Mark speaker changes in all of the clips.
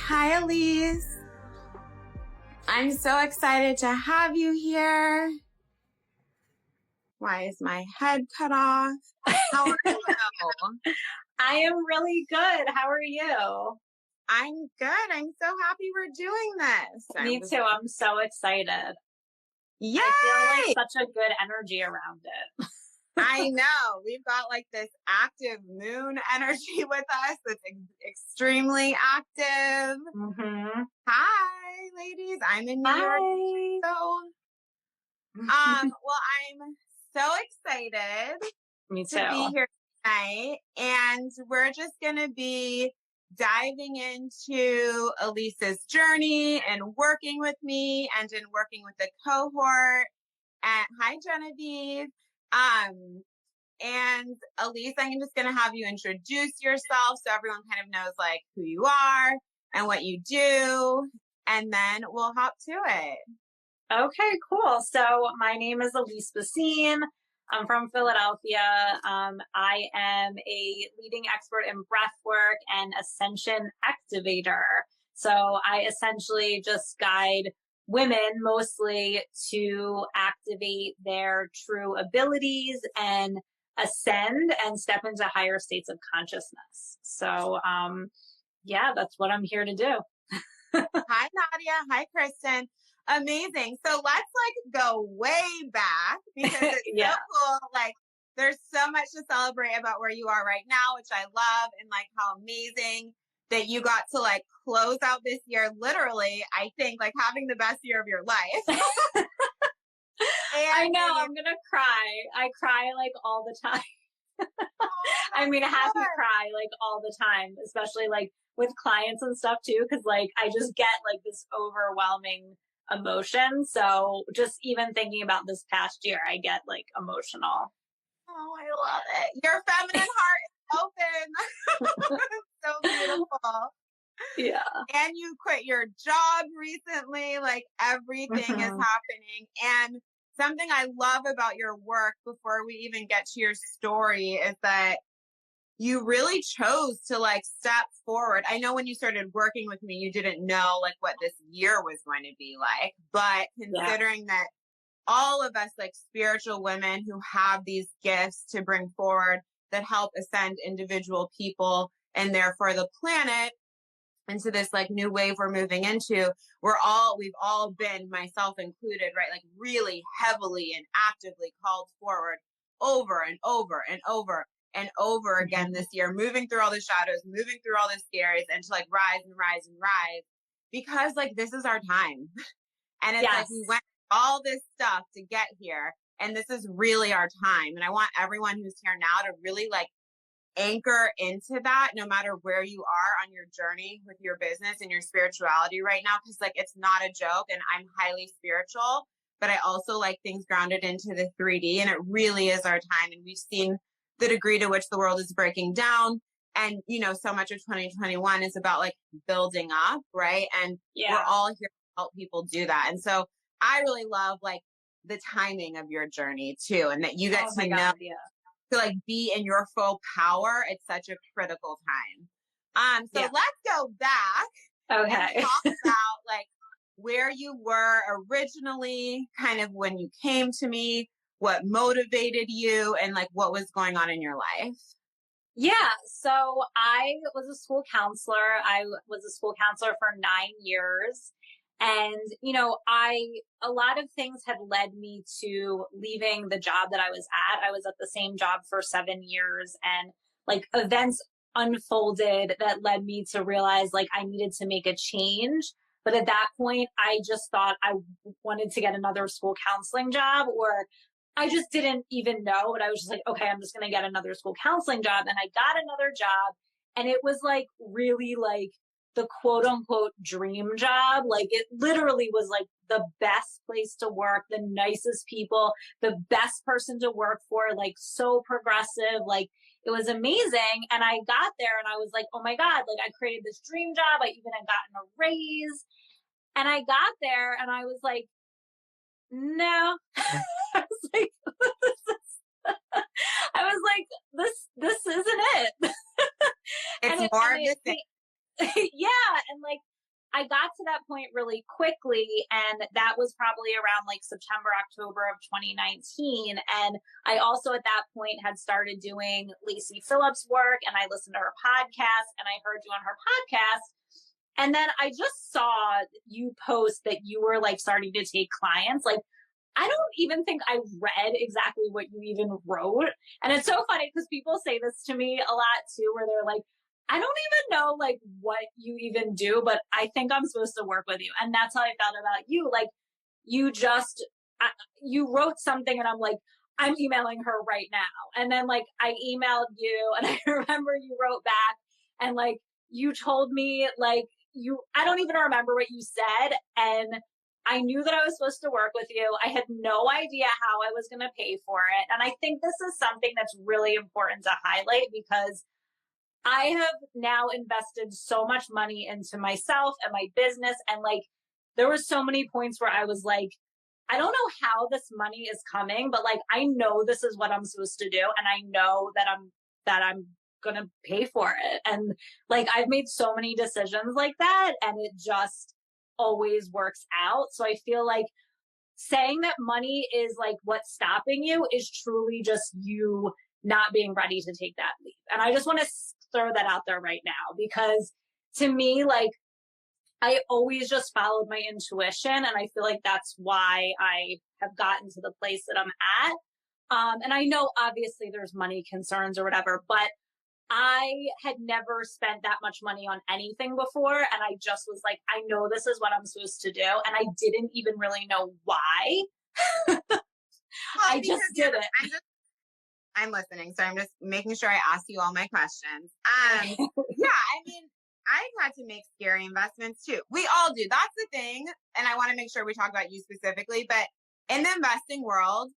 Speaker 1: Hi, Alyse. I'm so excited to have you here. Why is my head cut off? How are you?
Speaker 2: I am really good. How are you?
Speaker 1: I'm good. I'm so happy we're doing this.
Speaker 2: Me too. I'm so excited.
Speaker 1: Yay!
Speaker 2: I feel like such a good energy around it.
Speaker 1: I know. We've got like this active moon energy with us that's extremely active.
Speaker 2: Mm-hmm.
Speaker 1: Hi, ladies. I'm in New York. So, well, I'm so excited
Speaker 2: Me
Speaker 1: to be
Speaker 2: too.
Speaker 1: here tonight. And we're just going to be diving into Alyse's journey and working with me and in working with the cohort. And hi, Genevieve. And Alyse, I'm just going to have you introduce yourself so everyone kind of knows like who you are and what you do. And then we'll hop to it.
Speaker 2: Okay, cool. So my name is Alyse Bacine. I'm from Philadelphia. I am a leading expert in breathwork and ascension activator. So I essentially just guide women mostly to activate their true abilities and ascend and step into higher states of consciousness. So yeah, that's what I'm here to do.
Speaker 1: Hi, Nadia. Hi, Kristen. Amazing. So let's like go way back because it's
Speaker 2: Yeah.
Speaker 1: so cool. Like there's so much to celebrate about where you are right now, which I love, and like how amazing that you got to like close out this year. Literally, I think like having the best year of your life.
Speaker 2: I know, I'm gonna cry. I cry like all the time. I mean, happy cry like all the time, especially like with clients and stuff too, because like I just get like this overwhelming emotion. So just even thinking about this past year, I get like emotional.
Speaker 1: Oh, I love it. Your feminine heart is open. So beautiful.
Speaker 2: Yeah.
Speaker 1: And you quit your job recently. Like everything is happening. And something I love about your work before we even get to your story is that you really chose to like step forward. I know when you started working with me, you didn't know like what this year was going to be like, but considering that all of us like spiritual women who have these gifts to bring forward that help ascend individual people and therefore the planet into this like new wave we're moving into, we've all been, myself included, right? Like really heavily and actively called forward over and over and over and over again this year, moving through all the shadows, moving through all the scares and to like rise and rise and rise because like this is our time. And it's like we went through all this stuff to get here and this is really our time. And I want everyone who's here now to really like anchor into that no matter where you are on your journey with your business and your spirituality right now, because like it's not a joke and I'm highly spiritual, but I also like things grounded into the 3D and it really is our time. And we've seen the degree to which the world is breaking down. And, you know, so much of 2021 is about like building up, right? And we're all here to help people do that. And so I really love like the timing of your journey too, and that you get to know to like be in your full power at such a critical time. So let's go back and talk about like where you were originally, kind of when you came to me, what motivated you and like what was going on in your life.
Speaker 2: Yeah. So I was a school counselor. I was a school counselor for 9 years. And, you know, a lot of things had led me to leaving the job that I was at. I was at the same job for 7 years and like events unfolded that led me to realize like I needed to make a change. But at that point, I just thought I wanted to get another school counseling job, or I just didn't even know, but I was just like, okay, I'm just going to get another school counseling job. And I got another job and it was like really like the quote unquote dream job. Like it literally was like the best place to work, the nicest people, the best person to work for, like so progressive. Like it was amazing. And I got there and I was like, oh my God, like I created this dream job. I even had gotten a raise. And I got there and I was like, no. I was like, this isn't it.
Speaker 1: It's more of the thing.
Speaker 2: Yeah. And like, I got to that point really quickly, and that was probably around like September, October of 2019. And I also at that point had started doing Lacey Phillips' work, and I listened to her podcast, and I heard you on her podcast. And then I just saw you post that you were like starting to take clients. Like, I don't even think I read exactly what you even wrote. And it's so funny because people say this to me a lot too, where they're like, I don't even know like what you even do, but I think I'm supposed to work with you. And that's how I felt about you. Like, you just, you wrote something and I'm like, I'm emailing her right now. And then like I emailed you and I remember you wrote back and like you told me like I don't even remember what you said. And I knew that I was supposed to work with you. I had no idea how I was going to pay for it. And I think this is something that's really important to highlight because I have now invested so much money into myself and my business. And like, there were so many points where I was like, I don't know how this money is coming, but like, I know this is what I'm supposed to do. And I know that I'm going to pay for it. And like, I've made so many decisions like that and it just always works out. So I feel like saying that money is like what's stopping you is truly just you not being ready to take that leap. And I just want to throw that out there right now because to me, like, I always just followed my intuition. And I feel like that's why I have gotten to the place that I'm at. And I know obviously there's money concerns or whatever, but I had never spent that much money on anything before. And I just was like, I know this is what I'm supposed to do. And I didn't even really know why. I just did it.
Speaker 1: I'm listening. So I'm just making sure I ask you all my questions. Yeah, I mean, I've had to make scary investments too. We all do. That's the thing. And I want to make sure we talk about you specifically, but in the investing world,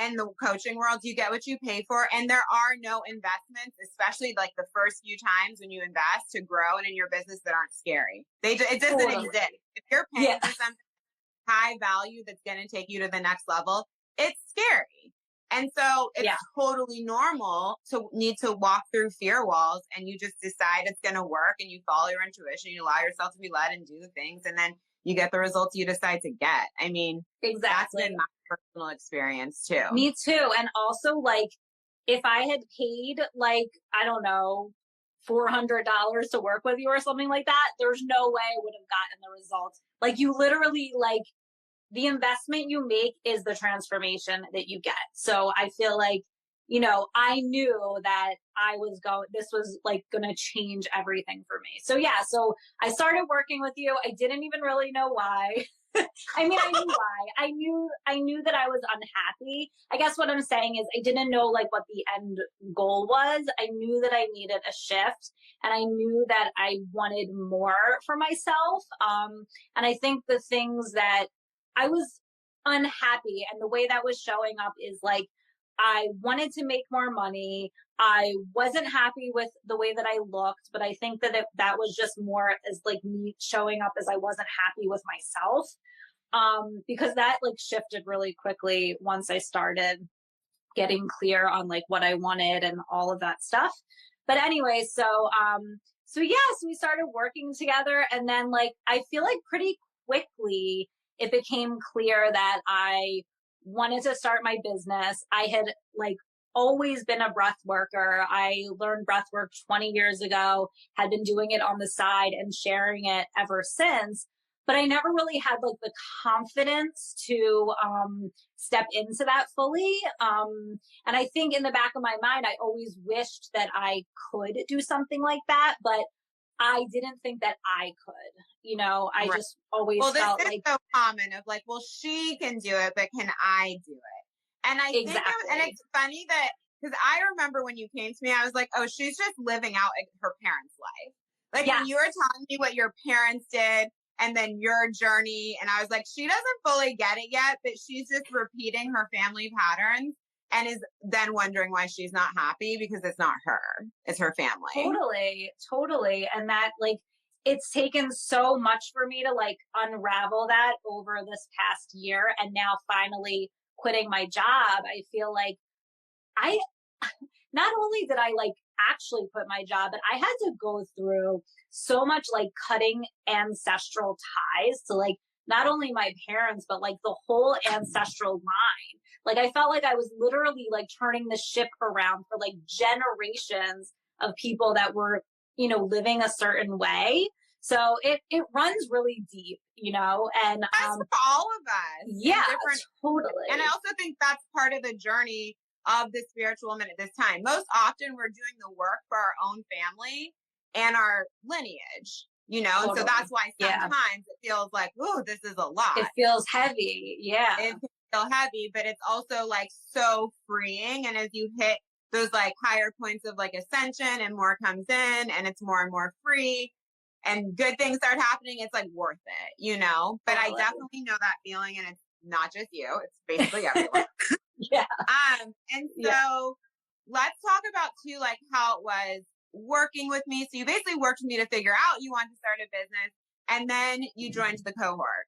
Speaker 1: in the coaching world, you get what you pay for. And there are no investments, especially like the first few times when you invest to grow and in your business that aren't scary. It doesn't exist. If you're paying for something high value that's going to take you to the next level, it's scary. And so it's totally normal to need to walk through fear walls and you just decide it's going to work and you follow your intuition, you allow yourself to be led and do the things. And then you get the results you decide to get. I mean, that's been my personal experience too.
Speaker 2: Me too. And also like, if I had paid like, I don't know, $400 to work with you or something like that, there's no way I would have gotten the results. Like you literally like the investment you make is the transformation that you get. So I feel like, you know, I knew that this was like going to change everything for me. So yeah, so I started working with you. I didn't even really know why. I mean, I knew why. I knew that I was unhappy. I guess what I'm saying is I didn't know like what the end goal was. I knew that I needed a shift and I knew that I wanted more for myself. And I think the things that I was unhappy and the way that was showing up is like, I wanted to make more money. I wasn't happy with the way that I looked, but I think that that was just more as like me showing up as I wasn't happy with myself. Because that like shifted really quickly once I started getting clear on like what I wanted and all of that stuff. But anyway, so we started working together and then like, I feel like pretty quickly it became clear that I wanted to start my business. I had like always been a breath worker. I learned breath work 20 years ago, had been doing it on the side and sharing it ever since. But I never really had like the confidence to step into that fully. And I think in the back of my mind, I always wished that I could do something like that, but I didn't think that I could, you know, I just always felt
Speaker 1: like so common of like, well, she can do it, but can I do it? And I think, and it's funny that, because I remember when you came to me, I was like, oh, she's just living out her parents' life. Like when you were telling me what your parents did and then your journey. And I was like, she doesn't fully get it yet, but she's just repeating her family patterns. And is then wondering why she's not happy because it's not her, it's her family.
Speaker 2: Totally. And that like, it's taken so much for me to like unravel that over this past year. And now finally quitting my job, I feel like not only did I like actually quit my job, but I had to go through so much like cutting ancestral ties to like not only my parents, but like the whole ancestral line. Like I felt like I was literally like turning the ship around for like generations of people that were, you know, living a certain way. So it runs really deep, you know, and
Speaker 1: that's for all of us.
Speaker 2: Yeah, totally.
Speaker 1: And I also think that's part of the journey of the spiritual woman at this time. Most often we're doing the work for our own family and our lineage, you know,
Speaker 2: Totally.
Speaker 1: And so that's why sometimes it feels like, oh, this is a lot.
Speaker 2: It feels heavy. Yeah.
Speaker 1: It can feel heavy, but it's also like so freeing. And as you hit those like higher points of like ascension and more comes in and it's more and more free and good things start happening, it's like worth it, you know? But totally. I definitely know that feeling, and it's not just you, it's basically everyone.
Speaker 2: Yeah.
Speaker 1: And so let's talk about too, like how it was working with me. So you basically worked with me to figure out you wanted to start a business, and then you joined the cohort.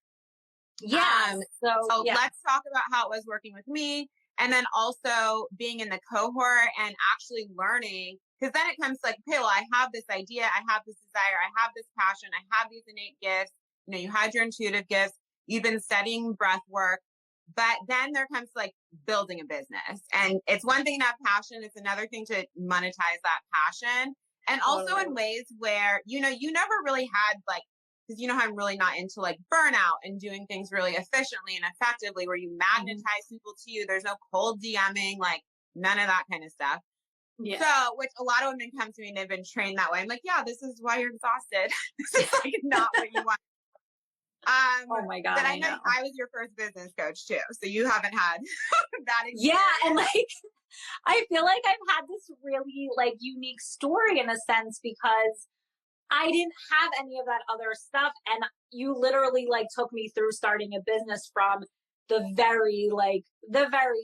Speaker 2: Yeah.
Speaker 1: So let's talk about how it was working with me, and then also being in the cohort and actually learning, because then it comes like, okay, well, I have this idea, I have this desire, I have this passion, I have these innate gifts. You know, you had your intuitive gifts, you've been studying breath work, but then there comes like building a business. And it's one thing to have passion, it's another thing to monetize that passion. And also in ways where, you know, you never really had like, because you know how I'm really not into like burnout and doing things really efficiently and effectively where you magnetize people to you. There's no cold DMing, like none of that kind of stuff. Yeah. So, which a lot of women come to me and they've been trained that way. I'm like, yeah, this is why you're exhausted. This is like not what you want.
Speaker 2: Oh my God.
Speaker 1: But I know I was your first business coach too. So you haven't had that experience.
Speaker 2: Yeah. And like, I feel like I've had this really like unique story in a sense because I didn't have any of that other stuff. And you literally like took me through starting a business from the very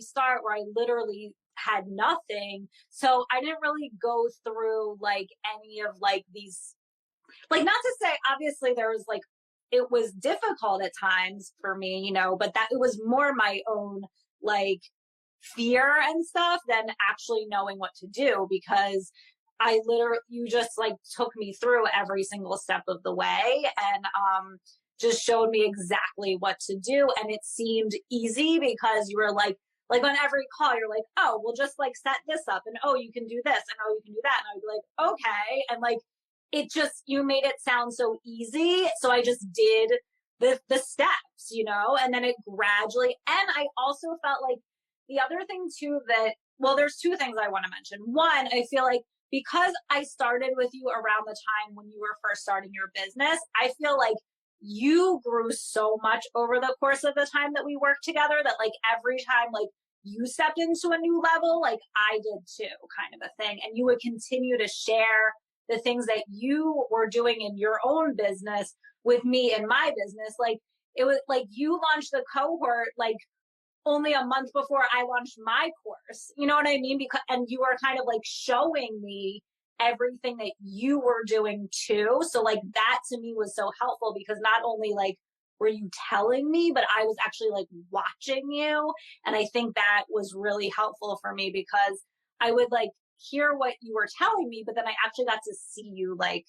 Speaker 2: start where I literally had nothing. So I didn't really go through like any of like these, like not to say obviously there was like, it was difficult at times for me, you know, but that it was more my own like fear and stuff than actually knowing what to do, because I literally, you just like took me through every single step of the way and just showed me exactly what to do. And it seemed easy because you were like on every call, you're like, oh, we'll just like set this up and oh, you can do this and oh, you can do that. And I would be like, okay. And like, it just, you made it sound so easy. So I just did the steps, you know, and then it gradually, and I also felt like the other thing too that, well, there's two things I want to mention. One, I feel like because I started with you around the time when you were first starting your business, I feel like you grew so much over the course of the time that we worked together that like every time like you stepped into a new level, like I did too, kind of a thing. And you would continue to share the things that you were doing in your own business with me in my business. Like it was like you launched the cohort like only a month before I launched my course. You know what I mean? Because, and you were kind of like showing me everything that you were doing too. So like that to me was so helpful because not only like were you telling me, but I was actually like watching you. And I think that was really helpful for me because I would like hear what you were telling me, but then I actually got to see you like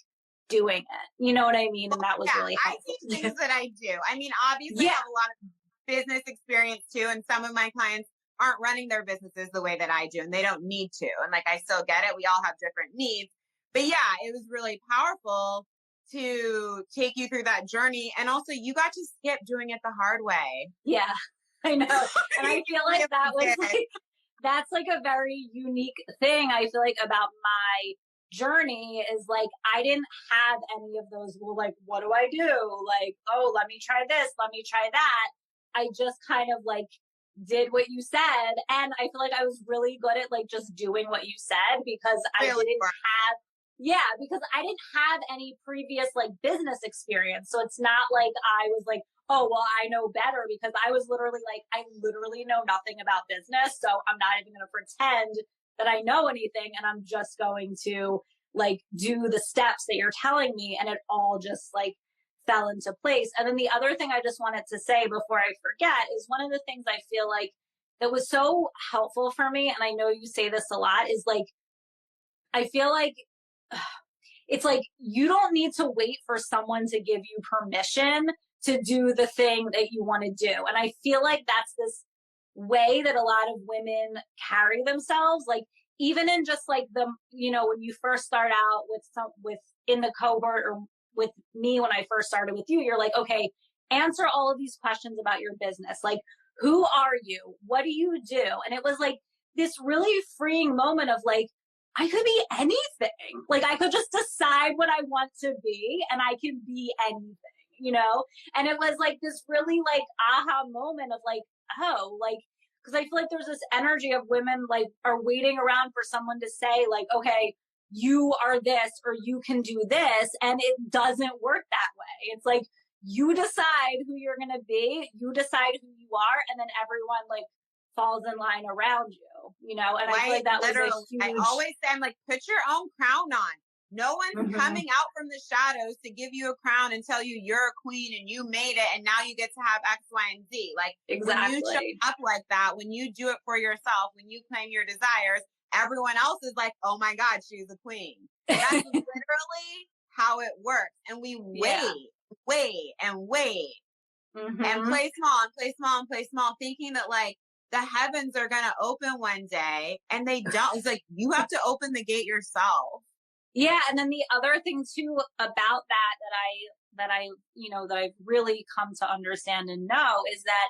Speaker 2: doing it. You know what I mean? And that was really helpful.
Speaker 1: I see things that I do. I mean, obviously I have a lot of business experience too. And some of my clients aren't running their businesses the way that I do, and they don't need to. And like, I still get it. We all have different needs, but yeah, it was really powerful to take you through that journey. And also you got to skip doing it the hard way.
Speaker 2: Yeah, I know. And I feel like that was like, that's like a very unique thing. I feel like about my journey is like, I didn't have any of those, well, like, what do I do? Like, oh, let me try this. Let me try that. I just kind of like did what you said. And I feel like I was really good at like just doing what you said because I didn't have any previous like business experience. So it's not like I was like, oh, well, I know better, because I was literally like, I literally know nothing about business. So I'm not even going to pretend that I know anything. And I'm just going to like do the steps that you're telling me. And it all just like fell into place. And then the other thing I just wanted to say before I forget is one of the things I feel like that was so helpful for me, and I know you say this a lot, is like, I feel like it's like, you don't need to wait for someone to give you permission to do the thing that you want to do. And I feel like that's this way that a lot of women carry themselves. Like, even in just like the, you know, when you first start out with in the cohort, or with me when I first started with you, you're like, okay, answer all of these questions about your business. Like, who are you? What do you do? And it was like this really freeing moment of like, I could be anything. Like, I could just decide what I want to be, and I can be anything, you know? And it was like this really like aha moment of like, oh, like, because I feel like there's this energy of women like are waiting around for someone to say like, okay, you are this, or you can do this. And it doesn't work that way. It's like, you decide who you're going to be, you decide who you are, and then everyone like falls in line around you, you know? And I feel like that
Speaker 1: Literally,
Speaker 2: was a huge...
Speaker 1: I always say, I'm like, put your own crown on. No one's coming out from the shadows to give you a crown and tell you you're a queen and you made it and now you get to have X, Y, and Z. Like,
Speaker 2: Exactly.
Speaker 1: when you show up like that, when you do it for yourself, when you claim your desires, everyone else is like, oh my God, she's a queen. That's literally how it works. And we wait and play small and play small and play small, thinking that like the heavens are going to open one day, and they don't. It's like, you have to open the gate yourself.
Speaker 2: Yeah. And then the other thing too about that I've really come to understand and know is that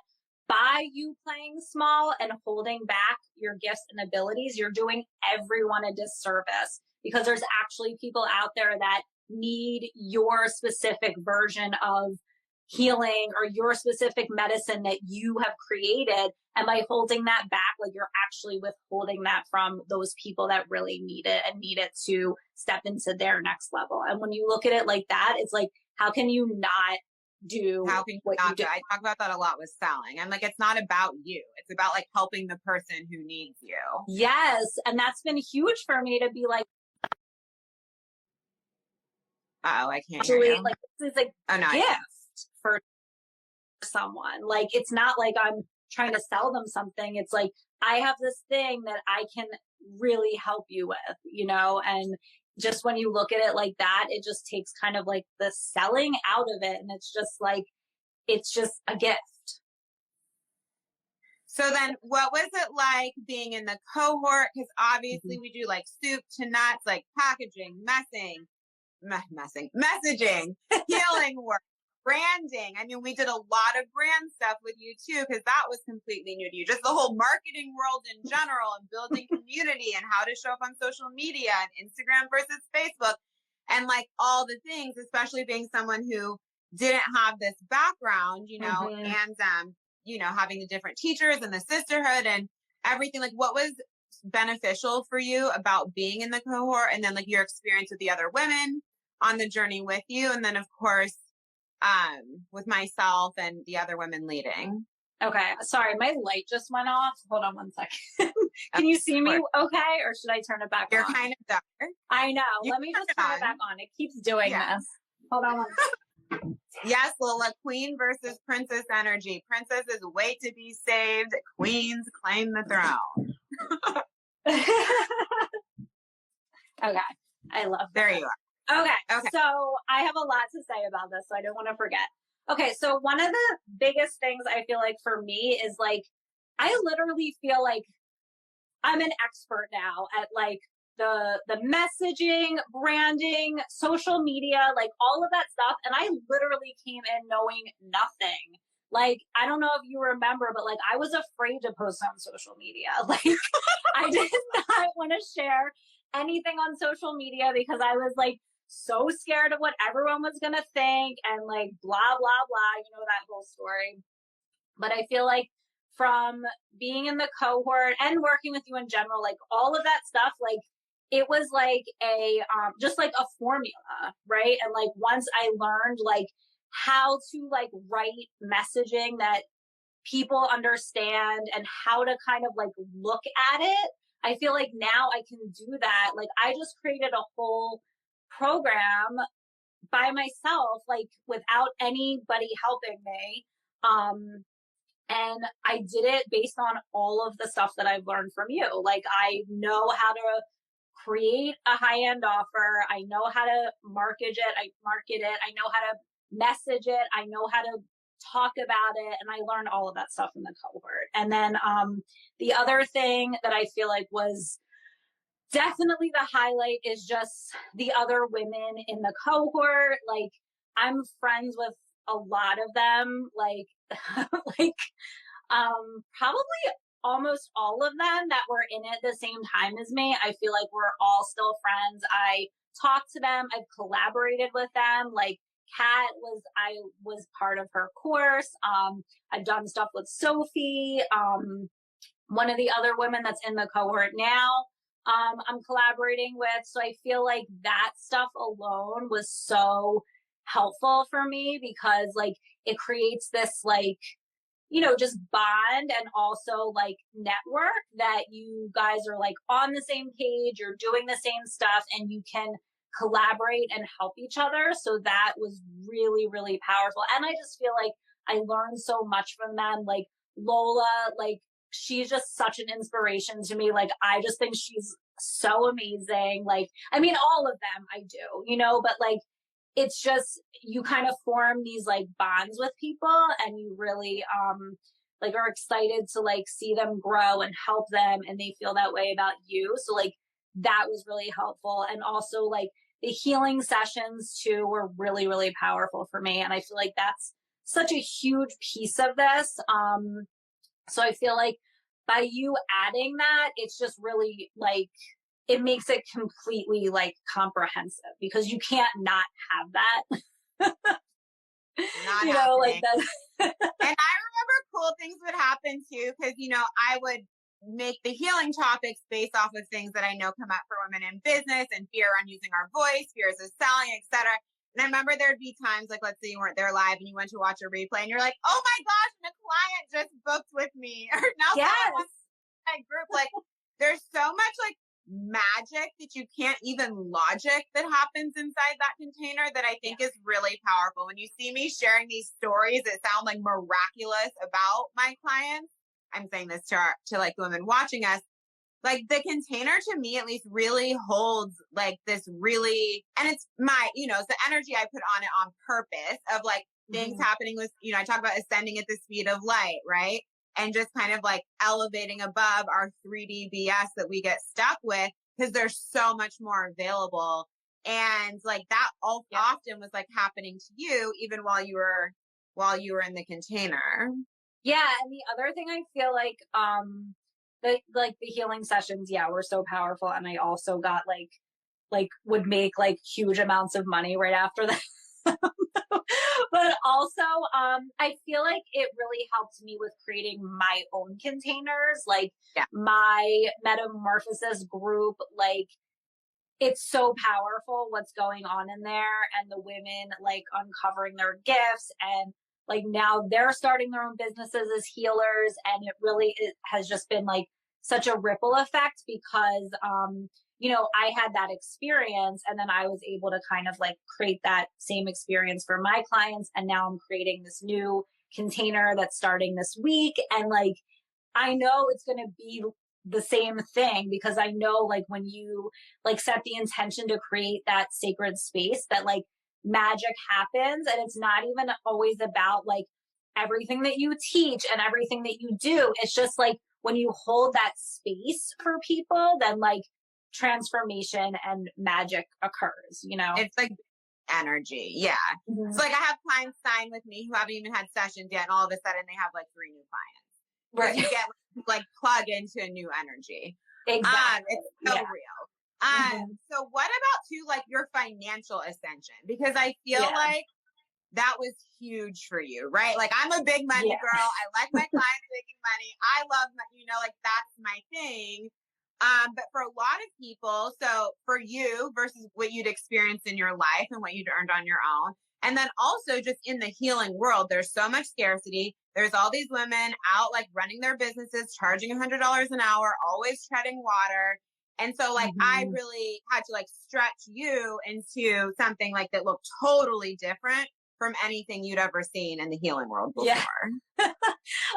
Speaker 2: by you playing small and holding back your gifts and abilities, you're doing everyone a disservice, because there's actually people out there that need your specific version of healing or your specific medicine that you have created. And by holding that back, like, you're actually withholding that from those people that really need it and need it to step into their next level. And when you look at it like that, it's like, how can you not do what you do?
Speaker 1: I talk about that a lot with selling. I'm like, it's not about you. It's about like helping the person who needs you.
Speaker 2: Yes. And that's been huge for me to be like,
Speaker 1: oh, I can't
Speaker 2: actually,
Speaker 1: hear you.
Speaker 2: like, this is a gift for someone. Like, it's not like I'm trying to sell them something. It's like, I have this thing that I can really help you with, you know? And just when you look at it like that, it just takes kind of like the selling out of it. And it's just like, it's just a gift.
Speaker 1: So then what was it like being in the cohort? Because obviously we do like soup to nuts, like packaging, messaging, healing work, branding. I mean, we did a lot of brand stuff with you too, because that was completely new to you. Just the whole marketing world in general, and building community, and how to show up on social media and Instagram versus Facebook, and like all the things, especially being someone who didn't have this background, you know, and you know, having the different teachers and the sisterhood and everything. Like, what was beneficial for you about being in the cohort, and then like your experience with the other women on the journey with you, and then of course with myself and the other women leading?
Speaker 2: Okay, sorry, my light just went off. Hold on one second. Can you see me okay, or should I turn it back on?
Speaker 1: You're kind of dark.
Speaker 2: I know. Let me just turn it back on. It keeps doing this. Hold on one second.
Speaker 1: Yes, Lola, queen versus princess energy. Princesses wait to be saved. Queens claim the throne.
Speaker 2: Okay, I love that.
Speaker 1: There you are.
Speaker 2: Okay, so I have a lot to say about this, so I don't want to forget. Okay, so one of the biggest things I feel like for me is like, I literally feel like I'm an expert now at like the messaging, branding, social media, like all of that stuff. And I literally came in knowing nothing. Like, I don't know if you remember, but like, I was afraid to post on social media. Like, I did not want to share anything on social media because I was like so scared of what everyone was going to think, and like blah, blah, blah, you know, that whole story. But I feel like from being in the cohort and working with you in general, like all of that stuff, like it was like a, just like a formula, right? And like, once I learned like how to like write messaging that people understand and how to kind of like look at it, I feel like now I can do that. Like, I just created a whole program by myself, like without anybody helping me. And I did it based on all of the stuff that I've learned from you. Like, I know how to create a high-end offer. I know how to market it. I know how to message it. I know how to talk about it. And I learned all of that stuff in the cohort. And then the other thing that I feel like was definitely the highlight is just the other women in the cohort. Like, I'm friends with a lot of them, like, like, probably almost all of them that were in it the same time as me. I feel like we're all still friends. I talk to them. I've collaborated with them. Like, I was part of her course. I've done stuff with Sophie, one of the other women that's in the cohort now. I'm collaborating with. So I feel like that stuff alone was so helpful for me, because like it creates this like, just bond, and also like network that you guys are like on the same page, you're doing the same stuff, and you can collaborate and help each other. So that was really, really powerful. And I just feel like I learned so much from them. Like Lola, like she's just such an inspiration to me. Like, I just think she's so amazing. Like, I mean, all of them I do, but like, it's just, you kind of form these like bonds with people, and you really, like are excited to like see them grow and help them, and they feel that way about you. So like, that was really helpful. And also like the healing sessions too were really, really powerful for me. And I feel like that's such a huge piece of this. So I feel like by you adding that, it's just really like, it makes it completely like comprehensive, because you can't not have that.
Speaker 1: Not
Speaker 2: like that.
Speaker 1: And I remember cool things would happen too, because, I would make the healing topics based off of things that I know come up for women in business, and fear on using our voice, fears of selling, etc. And I remember there'd be times like, let's say you weren't there live and you went to watch a replay and you're like, oh my gosh, and a client just booked with me. Or now someone wants my group. Like, there's so much like magic that you can't even logic that happens inside that container, that I think is really powerful. When you see me sharing these stories that sound like miraculous about my clients, I'm saying this to like women watching us, like the container to me at least really holds like this really, and it's my, it's the energy I put on it on purpose of like things happening with, I talk about ascending at the speed of light, right? And just kind of like elevating above our 3D BS that we get stuck with, because there's so much more available. And like that often was like happening to you even while you were in the container.
Speaker 2: Yeah. And the other thing I feel like, the healing sessions, were so powerful. And I also got like would make like huge amounts of money right after that. But also, I feel like it really helped me with creating my own containers, like my metamorphosis group. Like, it's so powerful what's going on in there, and the women like uncovering their gifts, and like now they're starting their own businesses as healers. And it has just been like such a ripple effect, because I had that experience, and then I was able to kind of like create that same experience for my clients. And now I'm creating this new container that's starting this week. And like, I know it's going to be the same thing, because I know like when you like set the intention to create that sacred space, that like magic happens. And it's not even always about like everything that you teach and everything that you do. It's just like when you hold that space for people, then like transformation and magic occurs,
Speaker 1: It's like energy. Yeah. It's like I have clients sign with me who haven't even had sessions yet, and all of a sudden they have like 3 new clients. Right. You get like plug into a new energy.
Speaker 2: Exactly.
Speaker 1: It's so real. So what about too, like your financial ascension? Because I feel like that was huge for you, right? Like, I'm a big money girl. I like my clients making money. I love, like that's my thing. But for a lot of people, so for you versus what you'd experienced in your life and what you'd earned on your own. And then also just in the healing world, there's so much scarcity. There's all these women out like running their businesses, charging $100 an hour, always treading water. And so like, I really had to like stretch you into something like that looked totally different from anything you'd ever seen in the healing world before.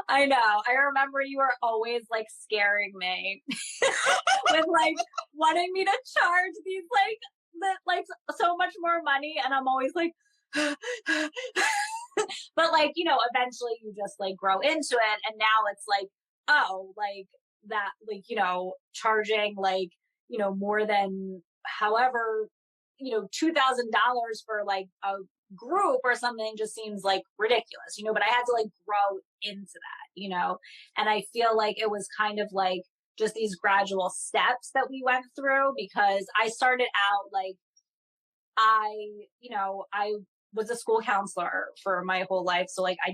Speaker 2: I know. I remember you were always like scaring me with like wanting me to charge these like so much more money, and I'm always like but like, eventually you just like grow into it, and now it's like, oh, like that, like, charging like, more than however, $2,000 for like a group or something just seems like ridiculous, but I had to like grow into that. And I feel like it was kind of like just these gradual steps that we went through, because I started out like I, I was a school counselor for my whole life. So like I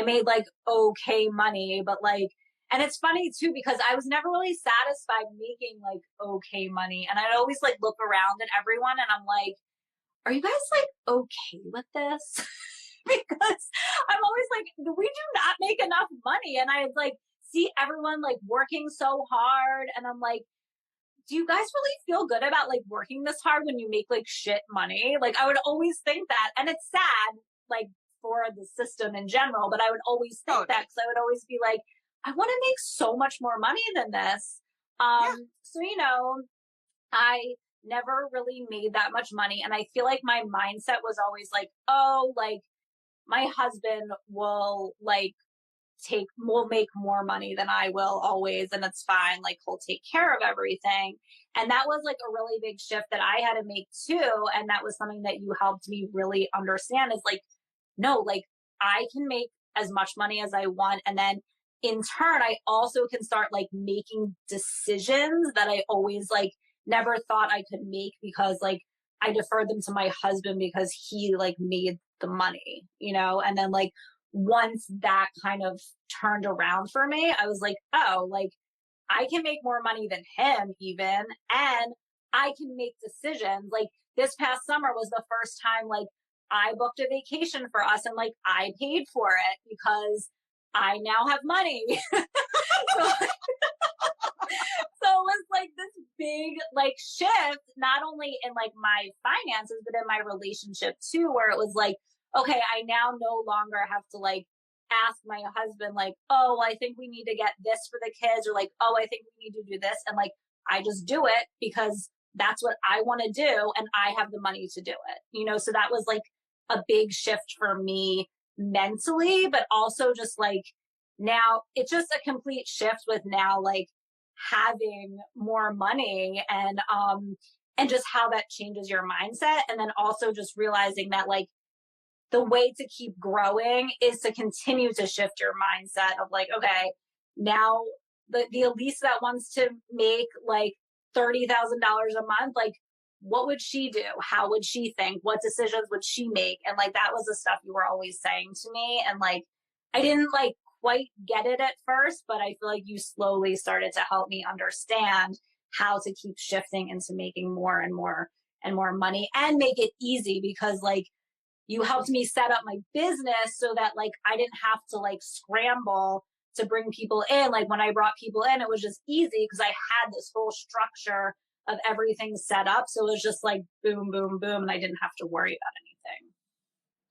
Speaker 2: made like okay money, but like, and it's funny too, because I was never really satisfied making like okay money. And I'd always like look around at everyone and I'm like, are you guys like okay with this? Because I'm always like, we do not make enough money. And I like see everyone like working so hard. And I'm like, do you guys really feel good about like working this hard when you make like shit money? Like I would always think that. And it's sad, like for the system in general, but I would always think that, because I would always be like, I want to make so much more money than this. So, I never really made that much money. And I feel like my mindset was always like, oh, like my husband will make more money than I will always, and it's fine, like he'll take care of everything. And that was like a really big shift that I had to make too, and that was something that you helped me really understand, is like, no, like I can make as much money as I want, and then in turn I also can start like making decisions that I always like never thought I could make, because like I deferred them to my husband because he like made the money, and then like once that kind of turned around for me, I was like, oh, like I can make more money than him even, and I can make decisions. Like this past summer was the first time like I booked a vacation for us and like I paid for it because I now have money. so, so it was like this big like shift, not only in like my finances, but in my relationship too, where it was like, okay, I now no longer have to like ask my husband, like, oh, I think we need to get this for the kids, or like, oh, I think we need to do this. And like, I just do it because that's what I want to do. And I have the money to do it, so that was like a big shift for me mentally, but also just like now it's just a complete shift with now like having more money, and just how that changes your mindset. And then also just realizing that like the way to keep growing is to continue to shift your mindset of like, okay, now the Alyse that wants to make like $30,000 a month, like what would she do? How would she think? What decisions would she make? And like that was the stuff you were always saying to me. And like I didn't like quite get it at first, but I feel like you slowly started to help me understand how to keep shifting into making more and more and more money, and make it easy, because like you helped me set up my business so that like I didn't have to like scramble to bring people in. Like when I brought people in, it was just easy because I had this whole structure of everything set up. So it was just like boom, boom, boom, and I didn't have to worry about anything.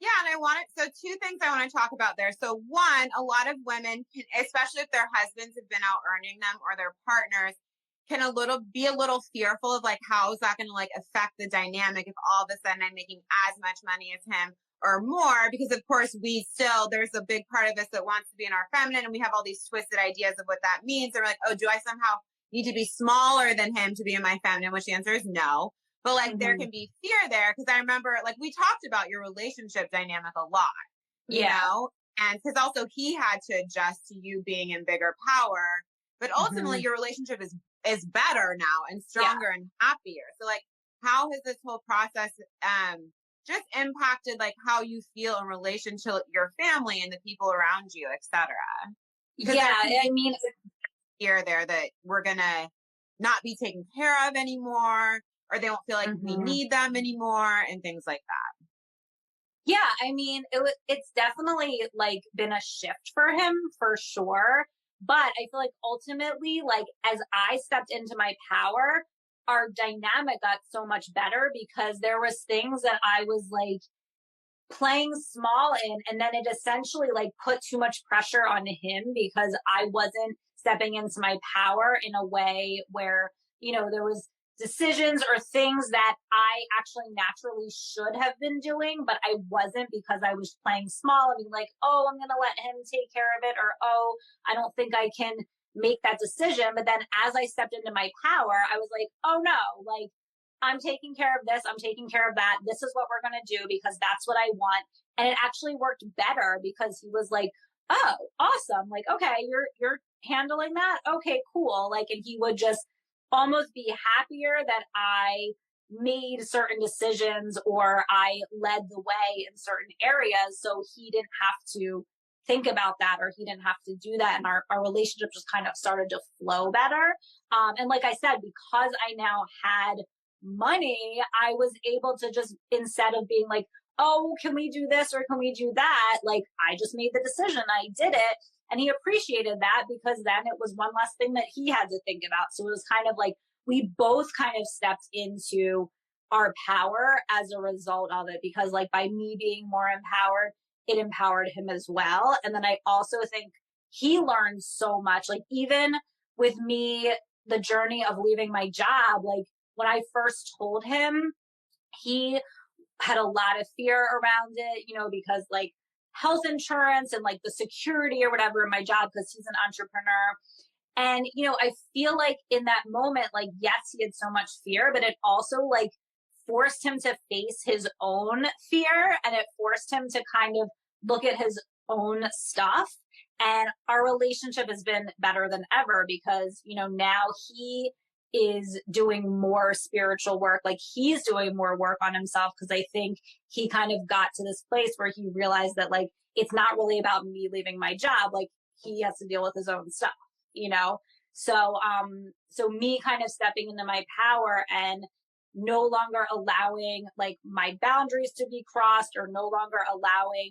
Speaker 1: Yeah, and so two things I want to talk about there. So one, a lot of women, especially if their husbands have been out earning them, or their partners, can be a little fearful of like, how is that going to like affect the dynamic if all of a sudden I'm making as much money as him or more? Because of course there's a big part of us that wants to be in our feminine, and we have all these twisted ideas of what that means. They're like, oh, do I somehow need to be smaller than him to be in my feminine? Which the answer is no. But like there can be fear there, because I remember like we talked about your relationship dynamic a lot, you know, and because also he had to adjust to you being in bigger power, but ultimately your relationship is better now and stronger and happier. So like, how has this whole process just impacted like how you feel in relation to your family and the people around you, etc.?
Speaker 2: Yeah, I mean,
Speaker 1: fear there that we're gonna not be taken care of anymore, or they don't feel like we need them anymore, and things like that.
Speaker 2: Yeah, I mean, it's definitely like been a shift for him for sure. But I feel like ultimately, like as I stepped into my power, our dynamic got so much better, because there was things that I was like playing small in, and then it essentially like put too much pressure on him because I wasn't stepping into my power in a way where, you know, there was decisions or things that I actually naturally should have been doing, but I wasn't because I was playing small and being like, oh, I'm going to let him take care of it, or, oh, I don't think I can make that decision. But then as I stepped into my power, I was like, oh no, like I'm taking care of this. I'm taking care of that. This is what we're going to do because that's what I want. And it actually worked better because he was like, oh, awesome. Like, okay, you're handling that. Okay, cool. Like, and he would just almost be happier that I made certain decisions or I led the way in certain areas. So he didn't have to think about that, or he didn't have to do that. And our relationship just kind of started to flow better. And like I said, because I now had money, I was able to just, instead of being like, oh, can we do this or can we do that? Like, I just made the decision. I did it. And he appreciated that because then it was one less thing that he had to think about. So it was kind of like we both kind of stepped into our power as a result of it, because like by me being more empowered, it empowered him as well. And then I also think he learned so much, like even with me, the journey of leaving my job, like when I first told him, he had a lot of fear around it, you know, because like health insurance and like the security or whatever in my job, because he's an entrepreneur. And, you know, I feel like in that moment, like, yes, he had so much fear, but it also like forced him to face his own fear, and it forced him to kind of look at his own stuff. And our relationship has been better than ever because, you know, now he is doing more spiritual work. Like he's doing more work on himself because I think he kind of got to this place where he realized that like, it's not really about me leaving my job. Like he has to deal with his own stuff, you know? So, so me kind of stepping into my power and no longer allowing like my boundaries to be crossed, or no longer allowing,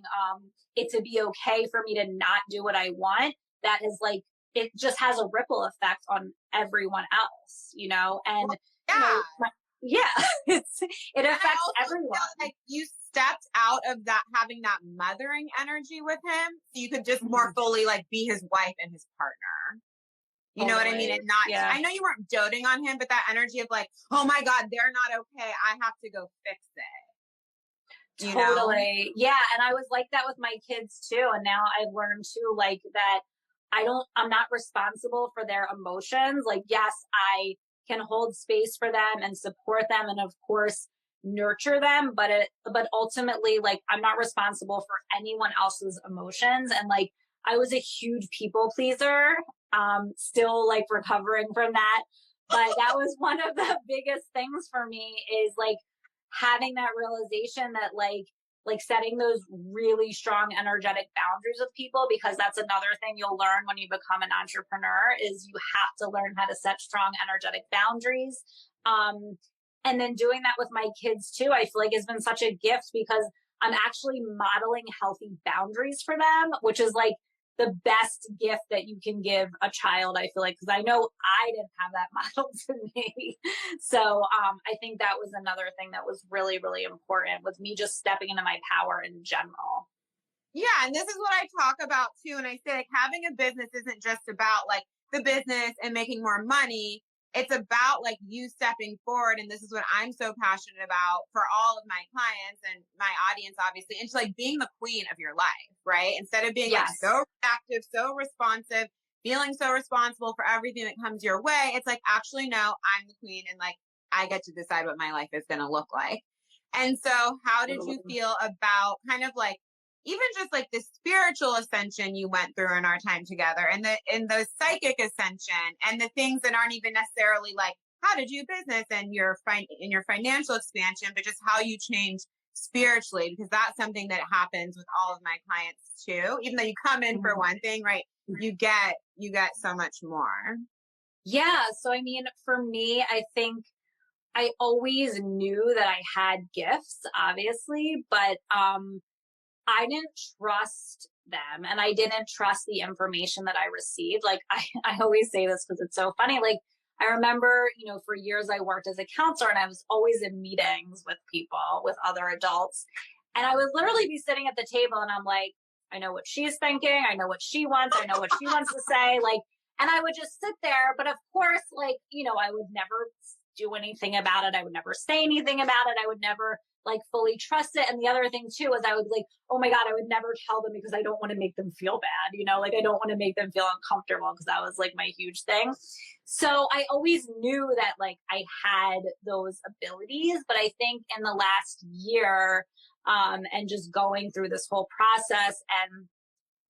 Speaker 2: it to be okay for me to not do what I want. That is like, it just has a ripple effect on everyone else, you know? And,
Speaker 1: Well,
Speaker 2: you know,
Speaker 1: yeah.
Speaker 2: it affects everyone.
Speaker 1: Like you stepped out of that, having that mothering energy with him, so you could just more fully like be his wife and his partner. You know what I mean? And not, I know you weren't doting on him, but that energy of like, oh my God, they're not okay. I have to go fix it. You
Speaker 2: Totally.
Speaker 1: know?
Speaker 2: Yeah. And I was like that with my kids too. And now I've learned too, like that I'm not responsible for their emotions. Like, yes, I can hold space for them and support them and of course nurture them, but ultimately like I'm not responsible for anyone else's emotions. And like I was a huge people pleaser, still like recovering from that. But that was one of the biggest things for me, is like having that realization that like setting those really strong energetic boundaries with people, because that's another thing you'll learn when you become an entrepreneur, is you have to learn how to set strong energetic boundaries. And then doing that with my kids too, I feel like has been such a gift because I'm actually modeling healthy boundaries for them, which is like the best gift that you can give a child, I feel like, because I know I didn't have that modeled to me. So I think that was another thing that was really, really important, with me just stepping into my power in general.
Speaker 1: Yeah. And this is what I talk about too. And I say like having a business isn't just about like the business and making more money. It's about like you stepping forward. And this is what I'm so passionate about for all of my clients and my audience, obviously. And just like being the queen of your life, right? Instead of being like so reactive, so responsive, feeling so responsible for everything that comes your way. It's like, actually, no, I'm the queen and like I get to decide what my life is going to look like. And so how did you feel about kind of like, even just like the spiritual ascension you went through in our time together, and the psychic ascension, and the things that aren't even necessarily like how to do business and your financial expansion, but just how you change spiritually, because that's something that happens with all of my clients too. Even though you come in for one thing, right? You get so much more.
Speaker 2: Yeah. So I mean, for me, I think I always knew that I had gifts, obviously, but I didn't trust them, and I didn't trust the information that I received. Like I always say this because it's so funny. Like I remember, you know, for years I worked as a counselor and I was always in meetings with people, with other adults. And I would literally be sitting at the table and I'm like, I know what she's thinking. I know what she wants. I know what she wants to say. Like, and I would just sit there. But of course, like, I would never do anything about it. I would never say anything about it. I would never like fully trust it. And the other thing too was I would like, oh my God, I would never tell them because I don't want to make them feel bad, like I don't want to make them feel uncomfortable because that was like my huge thing. So I always knew that like I had those abilities, but I think in the last year, and just going through this whole process and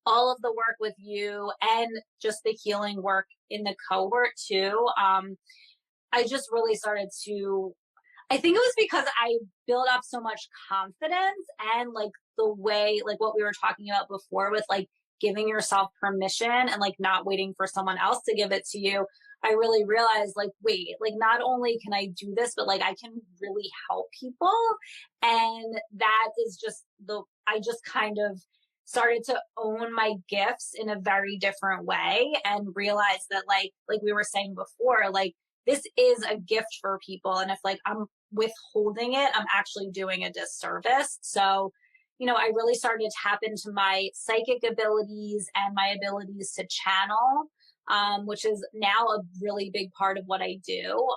Speaker 2: all of the work with you and just the healing work in the cohort too, I just really started to, I think it was because I built up so much confidence and like the way, like what we were talking about before with like giving yourself permission and like not waiting for someone else to give it to you. I really realized like, wait, like not only can I do this, but like I can really help people. And that is just I just kind of started to own my gifts in a very different way and realize that like we were saying before, like this is a gift for people. And if like I'm withholding it, I'm actually doing a disservice. So, I really started to tap into my psychic abilities and my abilities to channel, which is now a really big part of what I do.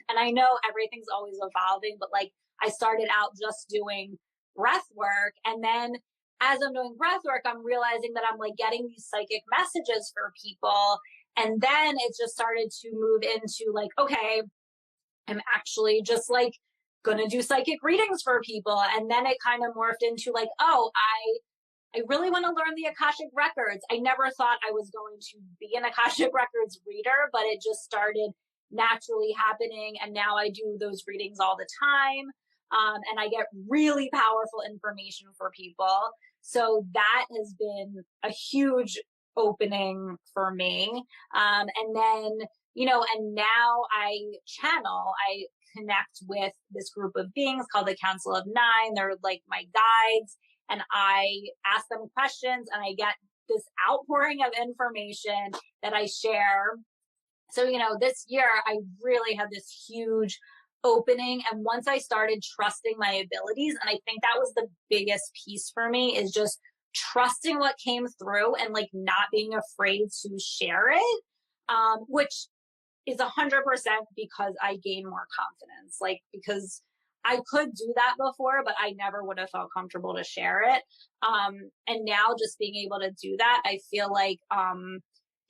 Speaker 2: And I know everything's always evolving, but like I started out just doing breath work. And then as I'm doing breath work, I'm realizing that I'm like getting these psychic messages for people. And then it just started to move into like, okay, I'm actually just like going to do psychic readings for people. And then it kind of morphed into like, oh, I really want to learn the Akashic Records. I never thought I was going to be an Akashic Records reader, but it just started naturally happening. And now I do those readings all the time. And I get really powerful information for people. So that has been a huge opening for me. And then, and now I connect with this group of beings called the Council of Nine. They're like my guides. And I ask them questions and I get this outpouring of information that I share. So, this year I really had this huge opening. And once I started trusting my abilities, and I think that was the biggest piece for me, is just trusting what came through and like not being afraid to share it, which is 100% because I gain more confidence, like because I could do that before, but I never would have felt comfortable to share it. And now just being able to do that, I feel like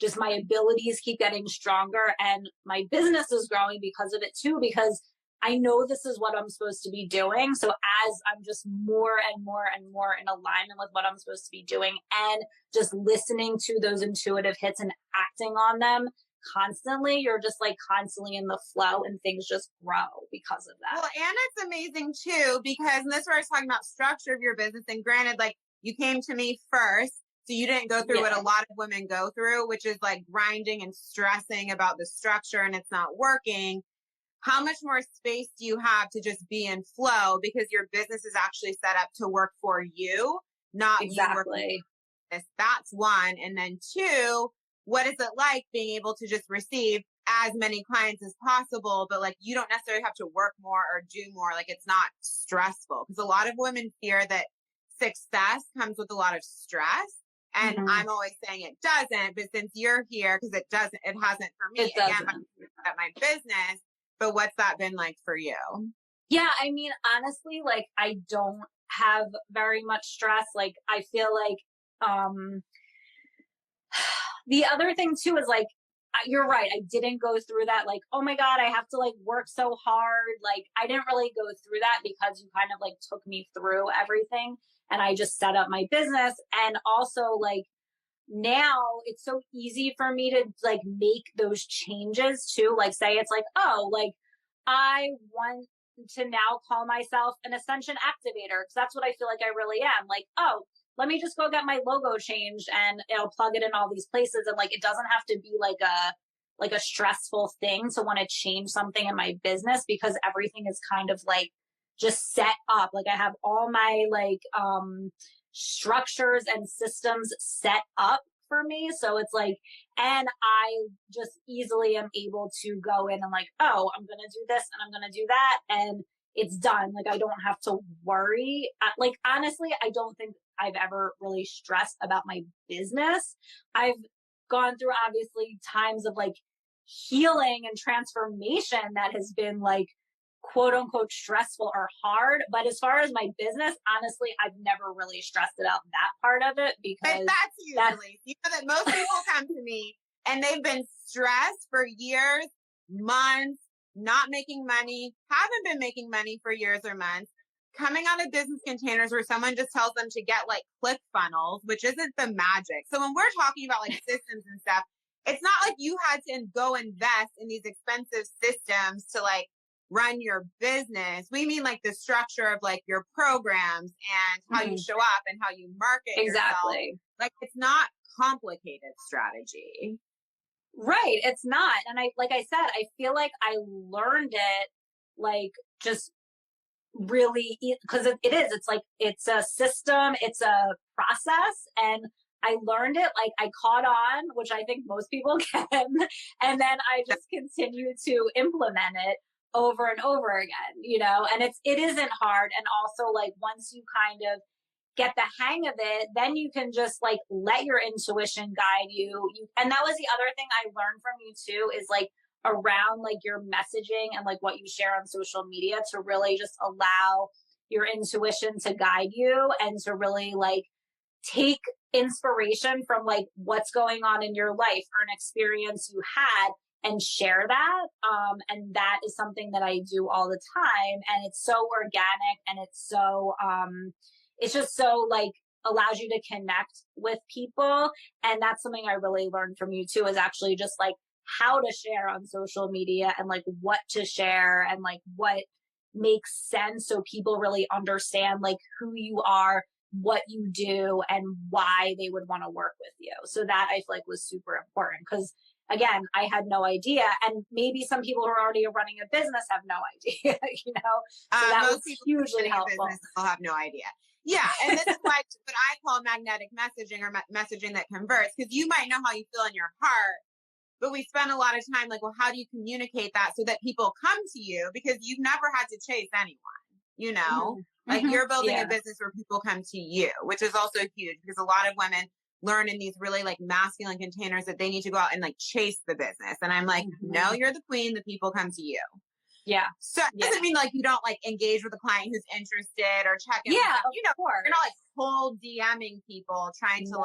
Speaker 2: just my abilities keep getting stronger and my business is growing because of it too, because I know this is what I'm supposed to be doing. So as I'm just more and more and more in alignment with what I'm supposed to be doing and just listening to those intuitive hits and acting on them constantly, you're just like constantly in the flow and things just grow because of that.
Speaker 1: Well, and it's amazing too, because and this is where I was talking about structure of your business. And granted, like you came to me first, so you didn't go through what a lot of women go through, which is like grinding and stressing about the structure and it's not working. How much more space do you have to just be in flow because your business is actually set up to work for you, not you working for this? That's one. And then two, what is it like being able to just receive as many clients as possible, but like you don't necessarily have to work more or do more. Like it's not stressful, because a lot of women fear that success comes with a lot of stress. And I'm always saying it doesn't, but since you're here, because it hasn't for me. Again, at my business. But what's that been like for you?
Speaker 2: Yeah, I mean, honestly, like I don't have very much stress. Like I feel like the other thing too is like, you're right. I didn't go through that. Like, oh my God, I have to like work so hard. Like I didn't really go through that because you kind of like took me through everything and I just set up my business. And also like now it's so easy for me to like make those changes too. Like say it's like, oh, like I want to now call myself an ascension activator because that's what I feel like I really am. Like, oh, let me just go get my logo changed and it'll plug it in all these places. And like, it doesn't have to be like a stressful thing to want to change something in my business because everything is kind of like just set up. Like I have all my like, structures and systems set up for me. So it's like, and I just easily am able to go in and like, oh, I'm going to do this and I'm going to do that. And it's done. Like, I don't have to worry. Like, honestly, I don't think I've ever really stressed about my business. I've gone through obviously times of like healing and transformation that has been like quote unquote stressful or hard. But as far as my business, honestly, I've never really stressed about that part of it because
Speaker 1: but that's usually, you know, that most people come to me and they've been stressed for years, months, not making money, haven't been making money for years or months, coming out of business containers where someone just tells them to get like ClickFunnels, which isn't the magic. So when we're talking about like systems and stuff, it's not like you had to go invest in these expensive systems to like run your business. We mean like the structure of like your programs and how you show up and how you market yourself. Like, it's not complicated strategy.
Speaker 2: Right. It's not. And like I said, I feel like I learned it like just really, because it is, it's like, it's a system, it's a process. And I learned it, like I caught on, which I think most people can. And then I just continue to implement it over and over again, you know, and it isn't hard. And also like once you kind of get the hang of it, then you can just like let your intuition guide you. And that was the other thing I learned from you too, is like around like your messaging and like what you share on social media, to really just allow your intuition to guide you and to really like take inspiration from like what's going on in your life or an experience you had and share that. And that is something that I do all the time. And it's so organic and it's just so like allows you to connect with people. And that's something I really learned from you too, is actually just like how to share on social media and like what to share and like what makes sense, so people really understand like who you are, what you do, and why they would want to work with you. So that I feel like was super important, because again, I had no idea. And maybe some people who are already running a business have no idea, you know? So that was hugely helpful.
Speaker 1: Will have no idea. Yeah. And this is why what I call magnetic messaging, or messaging that converts, because you might know how you feel in your heart, but we spend a lot of time like, well, how do you communicate that so that people come to you? Because you've never had to chase anyone, you know? Like you're building a business where people come to you, which is also huge, because a lot of women learn in these really like masculine containers that they need to go out and like chase the business. And I'm like, no, you're the queen. The people come to you. Yeah. So it doesn't mean like you don't like engage with a client who's interested or check in.
Speaker 2: Yeah,
Speaker 1: you know, you're not like cold DMing people trying to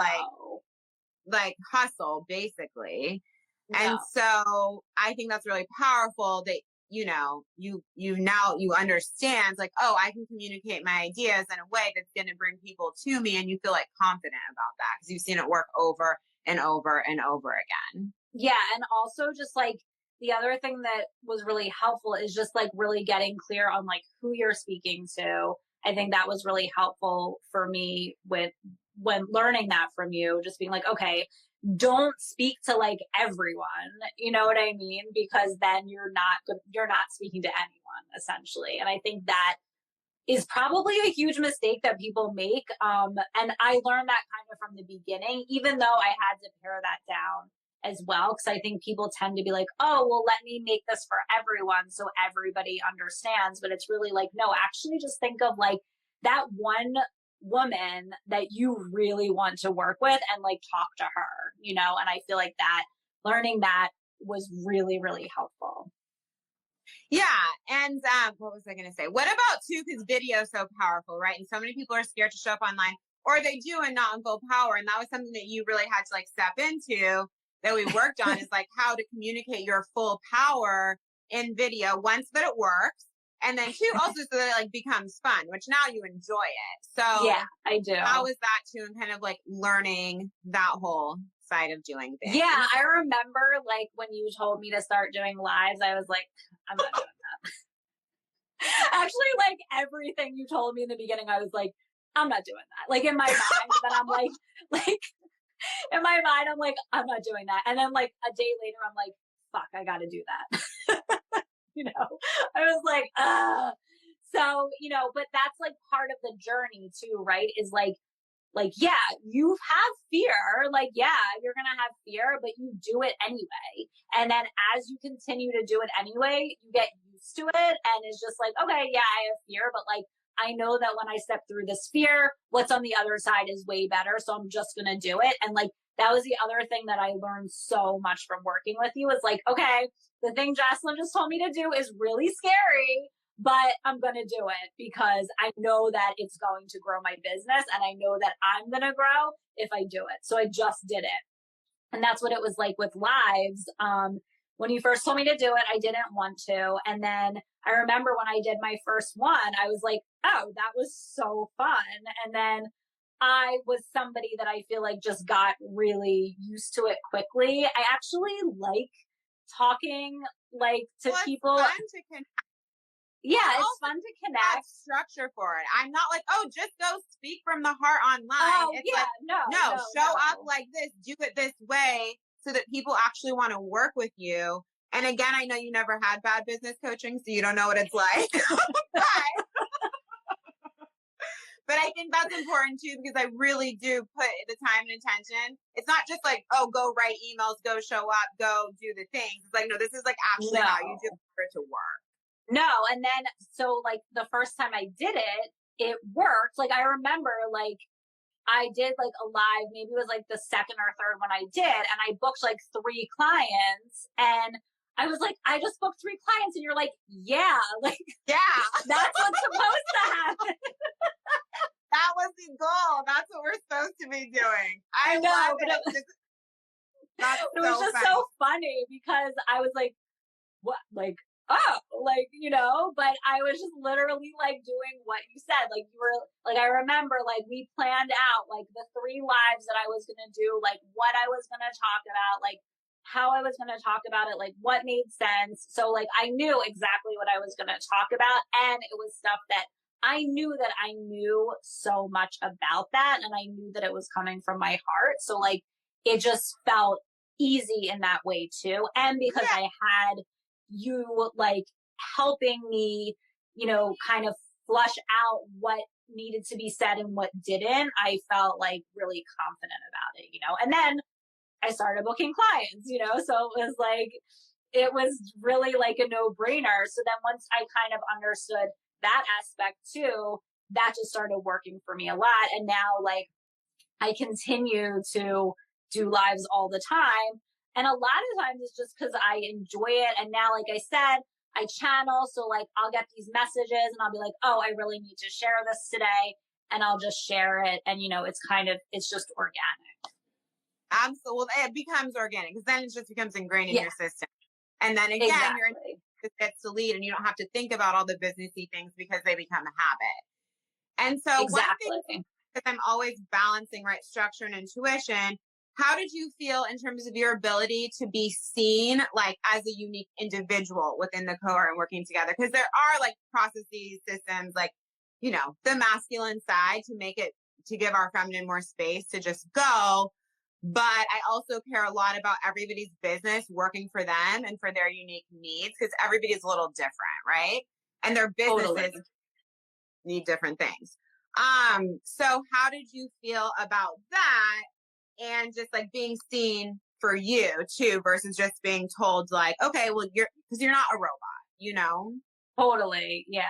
Speaker 1: like hustle basically. No. And so I think that's really powerful that, you know, you understand like, oh, I can communicate my ideas in a way that's going to bring people to me. And you feel like confident about that because you've seen it work over and over and over again.
Speaker 2: Yeah. And also just like the other thing that was really helpful is just like really getting clear on like who you're speaking to. I think that was really helpful for me when learning that from you, just being like, okay, don't speak to like everyone, you know what I mean? Because then you're not speaking to anyone essentially. And I think that is probably a huge mistake that people make. And I learned that kind of from the beginning, even though I had to pare that down as well. Cause I think people tend to be like, oh, well, let me make this for everyone so everybody understands. But it's really like, no, actually just think of like that one woman that you really want to work with and like talk to her, you know? And I feel like that learning that was really, really helpful.
Speaker 1: Yeah. And what was I going to say? What about too, because video is so powerful, right? And so many people are scared to show up online, or they do and not in full power. And that was something that you really had to like step into, that we worked on, is like how to communicate your full power in video, once that it works. And then two, also so that it like becomes fun, which now you enjoy it. So
Speaker 2: yeah, I do.
Speaker 1: How was that too? And kind of like learning that whole side of doing things.
Speaker 2: Yeah. I remember like when you told me to start doing lives, I was like, I'm not doing that. Actually, like everything you told me in the beginning, I was like, I'm not doing that. Like in my mind, then I'm like in my mind, I'm like, I'm not doing that. And then like a day later, I'm like, fuck, I got to do that. You know, I was like, so, you know, but that's like part of the journey too, right? Is like, yeah, you have fear. Like, yeah, you're going to have fear, but you do it anyway. And then as you continue to do it anyway, you get used to it and is just like, okay, yeah, I have fear, but like, I know that when I step through this fear, what's on the other side is way better. So I'm just going to do it. And like, that was the other thing that I learned so much from working with you is like, okay, the thing Jocelyn just told me to do is really scary, but I'm going to do it because I know that it's going to grow my business and I know that I'm going to grow if I do it. So I just did it. And that's what it was like with lives. When you first told me to do it, I didn't want to. And then I remember when I did my first one, I was like, oh, that was so fun. And then I was somebody that I feel like just got really used to it quickly. I actually like talking like to people.
Speaker 1: It's fun to connect.
Speaker 2: Yeah, it's fun to connect.
Speaker 1: Structure for it. I'm not like, oh, just go speak from the heart online.
Speaker 2: Oh,
Speaker 1: it's
Speaker 2: yeah,
Speaker 1: like, no, show up like this, do it this way so that people actually want to work with you. And again, I know you never had bad business coaching, so you don't know what it's like. But I think that's important too, because I really do put the time and attention. It's not just like, oh, go write emails, go show up, go do the things. It's like, no, this is like actually how you do it for it to work.
Speaker 2: No. And then, so like the first time I did it, it worked. Like I remember like I did like a live, maybe it was like the second or third one I did. And I booked like 3 clients and I was like, I just booked 3 clients. And you're like, yeah, like,
Speaker 1: yeah,
Speaker 2: that's what's supposed to happen.
Speaker 1: That was the goal. That's what we're supposed to be doing. I
Speaker 2: know,
Speaker 1: love
Speaker 2: but
Speaker 1: it.
Speaker 2: It was just so funny because I was like, what, like, oh, like, you know, but I was just literally like doing what you said. Like you were like, I remember like we planned out like the 3 lives that I was going to do, like what I was going to talk about, like how I was going to talk about it, like what made sense. So like I knew exactly what I was going to talk about. And it was stuff that I knew so much about that. And I knew that it was coming from my heart. So like, it just felt easy in that way too. And because I had you like helping me, you know, kind of flush out what needed to be said and what didn't, I felt like really confident about it, you know. And then I started booking clients, you know, so it was really like a no-brainer. So then once I kind of understood that aspect too, that just started working for me a lot. And now like I continue to do lives all the time. And a lot of times it's just because I enjoy it. And now, like I said, I channel. So like I'll get these messages and I'll be like, oh, I really need to share this today. And I'll just share it. And, you know, it's just organic.
Speaker 1: Absolutely. It becomes organic because then it just becomes ingrained in your system. And then again, it gets to lead and you don't have to think about all the businessy things because they become a habit. And so one thing, because I'm always balancing right structure and intuition, how did you feel in terms of your ability to be seen like as a unique individual within the cohort and working together? Because there are like processes, systems, like, you know, the masculine side to give our feminine more space to just go. But I also care a lot about everybody's business working for them and for their unique needs because everybody's a little different, right? And their businesses need different things. So how did you feel about that? And just like being seen for you too, versus just being told like, okay, well, because you're not a robot, you know?
Speaker 2: Totally. Yeah.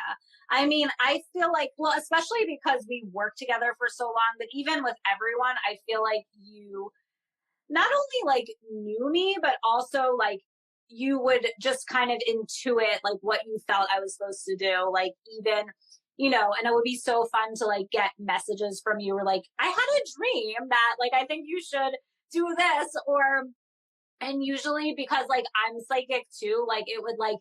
Speaker 2: I mean, I feel like, well, especially because we worked together for so long, but even with everyone, I feel like you not only like knew me, but also like you would just kind of intuit like what you felt I was supposed to do. Like even, you know, and it would be so fun to like get messages from you or like, I had a dream that like, I think you should do this and usually because like I'm psychic too, like it would like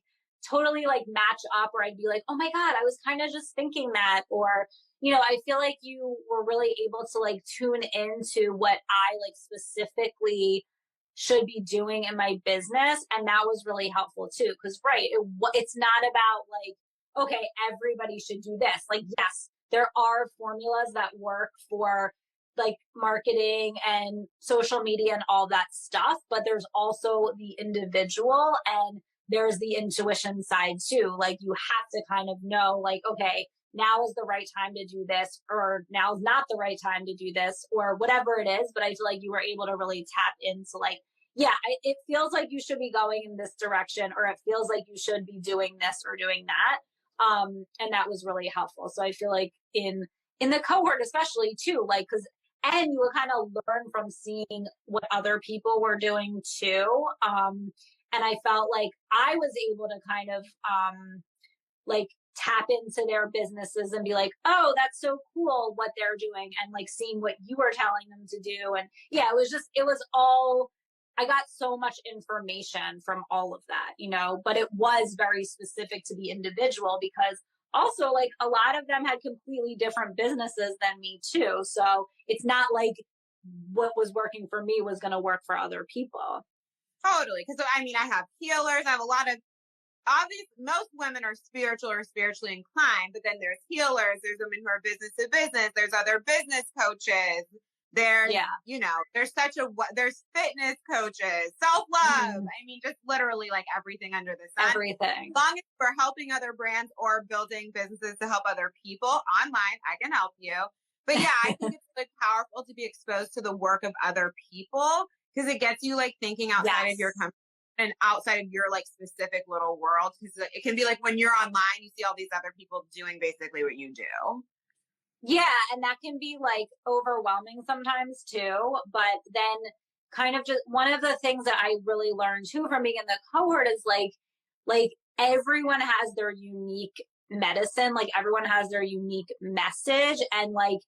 Speaker 2: totally like match up or I'd be like, oh my God, I was kind of just thinking that. Or, you know, I feel like you were really able to like tune into what I like specifically should be doing in my business. And that was really helpful too. Cause it's not about like, okay, everybody should do this. Like, yes, there are formulas that work for like marketing and social media and all that stuff, but there's also the individual and there's the intuition side too. Like you have to kind of know like, okay, now is the right time to do this, or now is not the right time to do this, or whatever it is. But I feel like you were able to really tap into like, yeah, it feels like you should be going in this direction, or it feels like you should be doing this or doing that. And that was really helpful. So I feel like in the cohort, especially too, like, cause, and you will kind of learn from seeing what other people were doing too. And I felt like I was able to kind of, like tap into their businesses and be like, oh, that's so cool what they're doing, and like seeing what you were telling them to do. And yeah, it was all, I got so much information from all of that, you know, but it was very specific to the individual, because also like a lot of them had completely different businesses than me too. So it's not like what was working for me was going to work for other people.
Speaker 1: Totally. Because I mean, I have healers. I have a lot of obvious. Most women are spiritual or spiritually inclined, but then there's healers. There's women who are business to business. There's other business coaches. There's,
Speaker 2: Yeah.
Speaker 1: you know, there's fitness coaches, self-love. I mean, just literally like everything under the sun.
Speaker 2: Everything.
Speaker 1: As long as we're helping other brands or building businesses to help other people online, I can help you. But yeah, I think it's like powerful to be exposed to the work of other people, because it gets you like thinking outside of your company and outside of your like specific little world. Because it can be like when you're online, you see all these other people doing basically what you do.
Speaker 2: Yeah, and that can be like overwhelming sometimes too. But then kind of just one of the things that I really learned too from being in the cohort is like everyone has their unique medicine, like everyone has their unique message, and like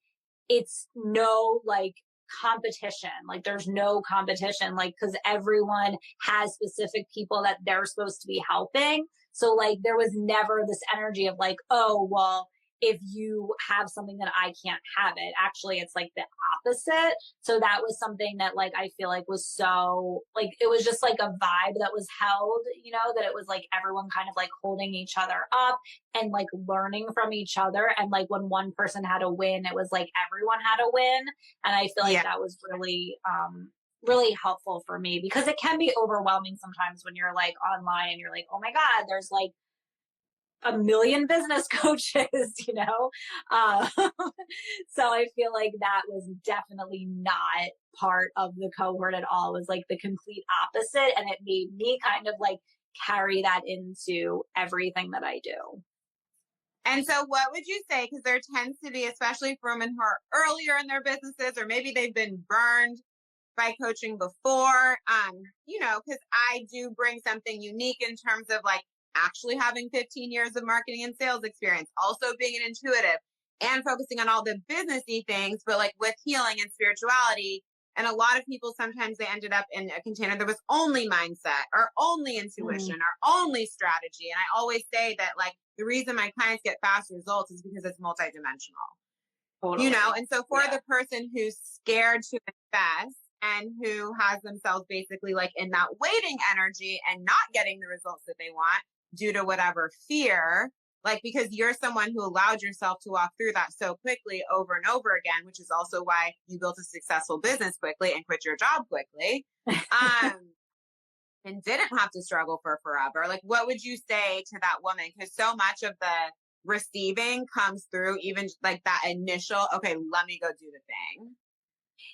Speaker 2: it's no like competition. Like there's no competition, like, because everyone has specific people that they're supposed to be helping. So like there was never this energy of like, oh, well, if you have something that I can't have it. Actually, it's like the opposite. So that was something that like I feel like was so like it was just like a vibe that was held, you know, that it was like everyone kind of like holding each other up and like learning from each other. And like when one person had a win, it was like everyone had a win. And I feel like that was really really helpful for me, because it can be overwhelming sometimes when you're like online and you're like, oh my God, there's like a million business coaches, you know? So I feel like that was definitely not part of the cohort at all. It was like the complete opposite. And it made me kind of like carry that into everything that I do.
Speaker 1: And so what would you say, because there tends to be, especially for women who are earlier in their businesses, or maybe they've been burned by coaching before, you know, because I do bring something unique in terms of like actually having 15 years of marketing and sales experience, also being an intuitive and focusing on all the businessy things, but like with healing and spirituality. And a lot of people, sometimes they ended up in a container that was only mindset or only intuition or only strategy. And I always say that like the reason my clients get fast results is because it's multidimensional. Totally. You know, and so for the person who's scared to invest and who has themselves basically like in that waiting energy and not getting the results that they want due to whatever fear, like because you're someone who allowed yourself to walk through that so quickly over and over again, which is also why you built a successful business quickly and quit your job quickly, and didn't have to struggle for forever. Like, what would you say to that woman? Because so much of the receiving comes through even like that initial, okay, let me go do the thing.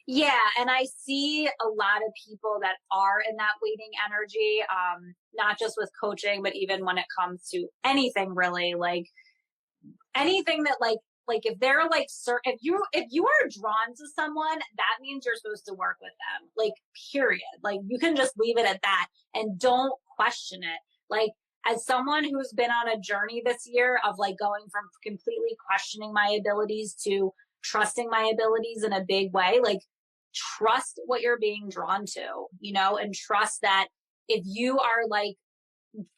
Speaker 2: Yeah, and I see a lot of people that are in that waiting energy, not just with coaching, but even when it comes to anything really, like anything that like if they're like if you are drawn to someone, that means you're supposed to work with them. Like period. Like you can just leave it at that and don't question it. Like as someone who's been on a journey this year of like going from completely questioning my abilities to trusting my abilities in a big way, like trust what you're being drawn to, you know, and trust that if you are like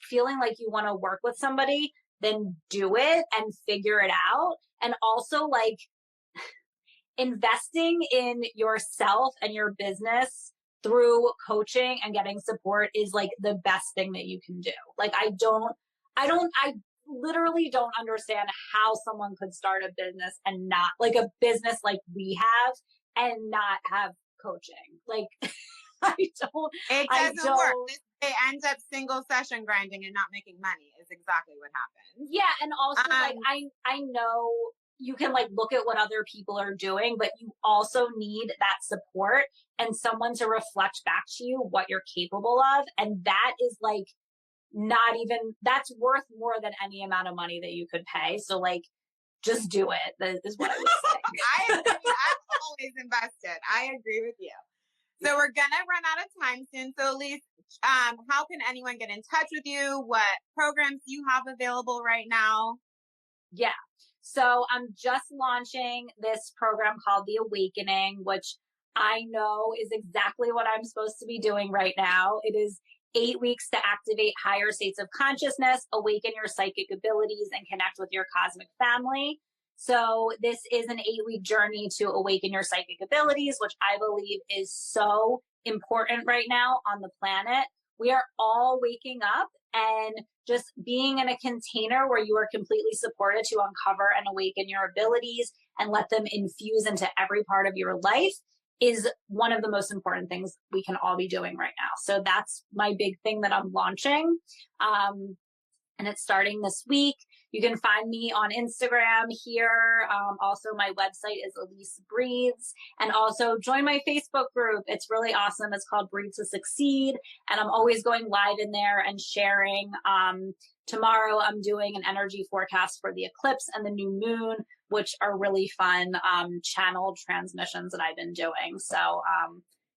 Speaker 2: feeling like you want to work with somebody, then do it and figure it out. And also like investing in yourself and your business through coaching and getting support is like the best thing that you can do. Like I literally don't understand how someone could start a business and not like a business like we have and not have coaching. Like it doesn't
Speaker 1: work. They end up single session grinding and not making money is exactly what happens.
Speaker 2: Yeah. And also like I know you can like look at what other people are doing, but you also need that support and someone to reflect back to you what you're capable of. And that is like not even, that's worth more than any amount of money that you could pay. So like, just do it. That is what I would say.
Speaker 1: I agree. I'm always invested. I agree with you. So we're going to run out of time soon. So Alyse, how can anyone get in touch with you? What programs do you have available right now?
Speaker 2: Yeah. So I'm just launching this program called The Awakening, which I know is exactly what I'm supposed to be doing right now. It is 8 weeks to activate higher states of consciousness, awaken your psychic abilities, and connect with your cosmic family. So this is an 8-week journey to awaken your psychic abilities, which I believe is so important right now on the planet. We are all waking up, and just being in a container where you are completely supported to uncover and awaken your abilities and let them infuse into every part of your life is one of the most important things we can all be doing right now. So that's my big thing that I'm launching. And it's starting this week. You can find me on Instagram here. Also, my website is Alyse Breathes. And also join my Facebook group. It's really awesome. It's called Breathe to Succeed. And I'm always going live in there and sharing. Tomorrow, I'm doing an energy forecast for the eclipse and the new moon, which are really fun channeled transmissions that I've been doing. So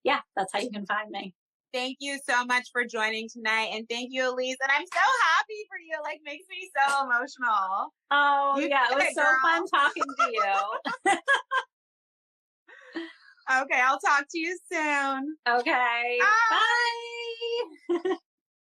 Speaker 2: yeah, that's how you can find me.
Speaker 1: Thank you so much for joining tonight. And thank you, Alyse. And I'm so happy for you. Like, makes me so emotional.
Speaker 2: Oh, yeah. It was so fun talking to you.
Speaker 1: Okay. I'll talk to you soon.
Speaker 2: Okay.
Speaker 1: Bye.
Speaker 2: Bye.